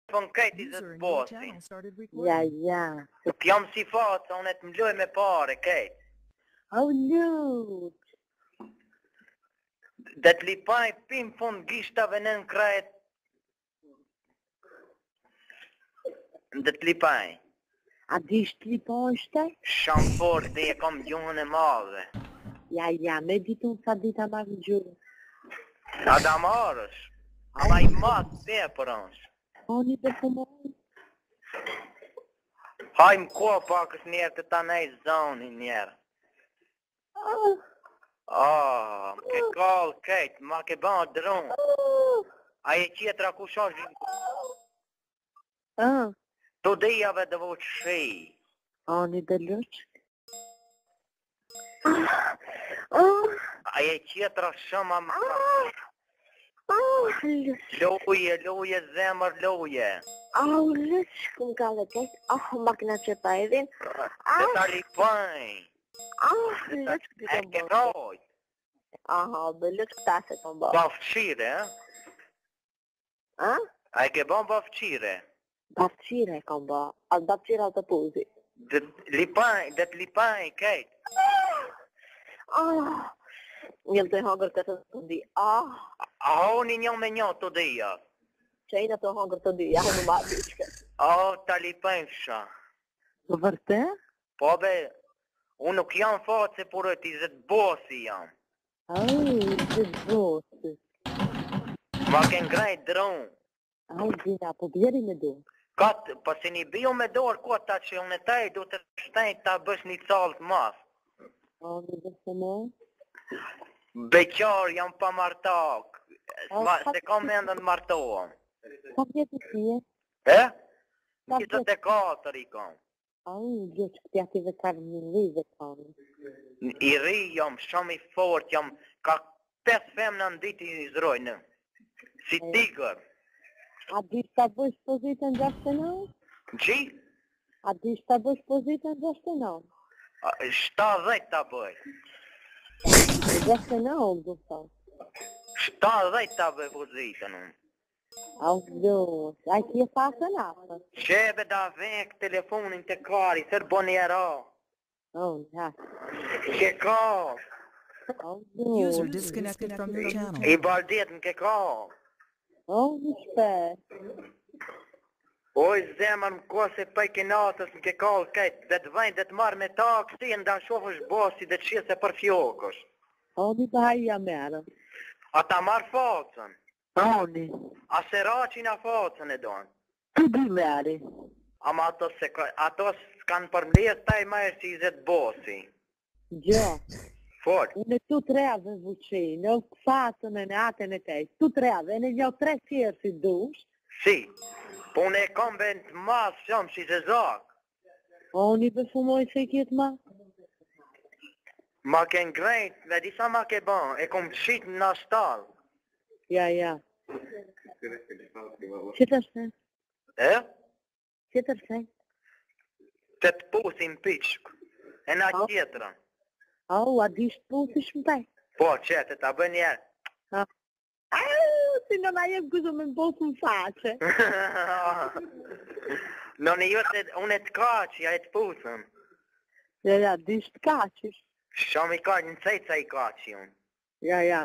Pën kejti dhe të bosi. Ja. Jam si faca, unë të mloj me pare, kejt. Oh no. Dhe të lipaj pim fund gishtave në krajet. Dhe të lipaj. A di shtlipon shte? Shampor dhe e kom gjuhën e madhe. Ja, me ditun sa dita ma në gjuhë. A da marrësh? Ama i matë dhe për është. Oni të fumoj? Hajmë ko pakës njerë të ta nej zonin njerë. Më ke kallë kejtë, ma ke ba dronë. A e qetra ku shosh? Të dijave dhe vo që shi. Oni dhe lëqë? A e qetra shumë më Loje, zemër, loje. Lëqë këm ka dhe kejtë. Makina që pa edhin. Dhe ta lipajnë. Lëqë këtë E ke rojt. Dhe lëqë këta se këm bërë. Bafqire, A e ke bon bafqire? Bafqire këm bërë. A bafqire të puzi. Dhe të lipajnë, kejtë. Njëllë të hangër të të di. A honi një me një të dhja? Që e në të hangër të di, jahu në ma bishke. Ta lipajnë fësha. Të vërte? Po be, unë nuk jam fatë se por e ti zëtë bosi jam. Zëtë bosi. Ma ke ngrejt dronë. Dina, po bjeri me do. Katë, pasi një bio me dorë, ko ta që unë e taj, du të shtenjë ta bësh një calë të mas. Në dhe se më? Beqar jam pa martak. Se kam mendën martohem. Ka vjetë të tje? 24 i kam. Gjëqë këtja të dhe karë një rive kam. I ri jam, shumë i fort jam, ka 5 femna në dit i zrojnë. Si tigër. A di shta bësh pozitën 69? Qi? A di shta bësh pozitën 69? 70 ta bëj. 69, du të. 70 ta bëj pozitën unë. A ki e pasën apë? Qebe da vek telefonin të kari, sër boni e ra. Ke ka. User disconnected from your channel. I baldet në ke ka. Në shpe. Oj, zemër më kose pëj ke natës në ke kallë kajtë, dhe të vajnë dhe të marrë me takë, si nda shofësh bosi dhe të shese për fjokësh. Oni të hajja merë. A ta marrë facën? Oni. A se raqin a facën e donë? Të di meri. Ama ato s'kanë përmlirë taj ma e si zetë bosi. Gjo. Fort. Unë tu treve vëqi, në facën e në atën e tej. Tu treve, në një 3 tjerë si dush. Si. Po unë e kom bënd të masë shumë si se zakë. Oni për fumoj se i kjetë ma? Ma ke ngrejt, dhe disa ma ke ban, e kom qitë në astalë. Ja. Qëtër se? Qëtër se? Të të pusin pishkë, e na tjetëra. A di shtë pusish më taj? Po, qëtë, ta bën njerë. Si në na jem këzo me më posë më faqe. Në një jote, unë e të kaqë, ja e të pusëm. Ja, di shtë kaqish. Shumë i kaqë, në cejtë sa i kaqë unë. Ja.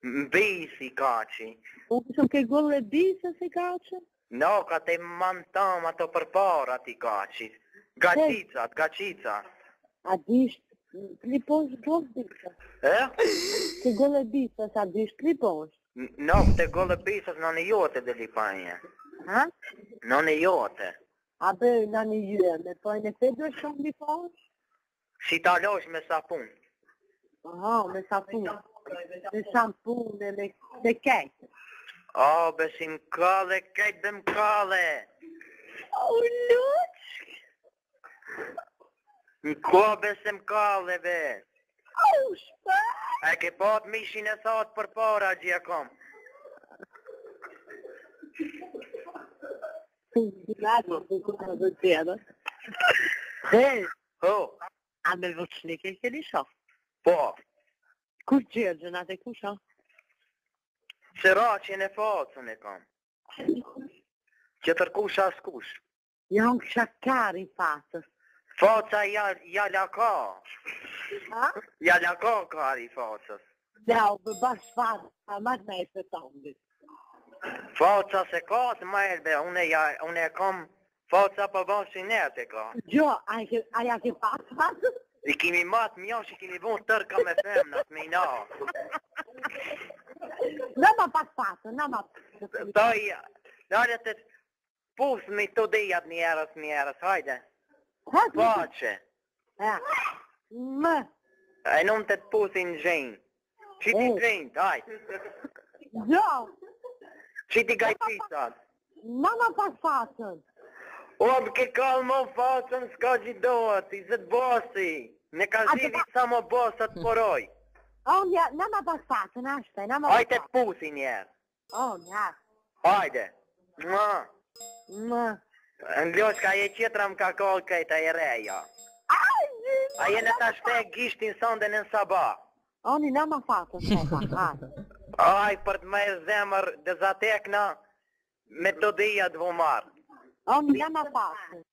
Mbis i kaqë. Po këshëm ke golle bisë si kaqë? No, ka te mantam ato për para ti kaqë. Gaqicat. A di shtë kliposh golle bisë? Ke golle bisë, sa di shtë kliposh? No, te golle bisës në një jote dhe lipanje. Në një jote. A bërë në një jëme, po e në fedre shumë kliposh? Si ta losh me sapun. Me sapun. Me shampun e me kejtë. Besim kale, kejtë dhe më kale. Luqë! Në ko besim kale, be. Shpe! E ke pat mishin e thatë për para, gjia kom. A me vëqnik e keni shof? Po. Kur gjërgjën atë e ku shof? Se raqin e facën e kam. Që tërkush askush. Janë kësha kari fatës. Faca jala ka. Ha? Jala ka kari facës. Ja, u bëbash fatë, a matë me e se tonë. Faca se ka të mërbe, unë e kam faca për bashin e të ka. Gjo, aja ke fatës? I kimi matë mjash, I kimi vonë tërka me femnat me ina. Në ma pak fatë, në ma pak. Dare të pusë me të dijat njerës, hajde. Pace. Më. E nëmë të pusin gjenë. Qiti gjenë, hajde. Gjo. Qiti gajpisat. Në ma pak fatën. O, ke kalë më fatën, s'ka gjidohet, I zëtë bosi. Ne ka zivi sa më bosat poroj. O, në ma pak fatën, ashtë, në ma pak fatën. Hajde të pusin njerë. O, në. Hajde. Më. Në ljoshka je qetra më ka kohë kajta e reja. A je në ta shte gishtin sëndën në sabah. Oni në ma fatën, Aj, për të me zemër dhe zatekna, me të dhija të vëmarë. Oni në ma fatën.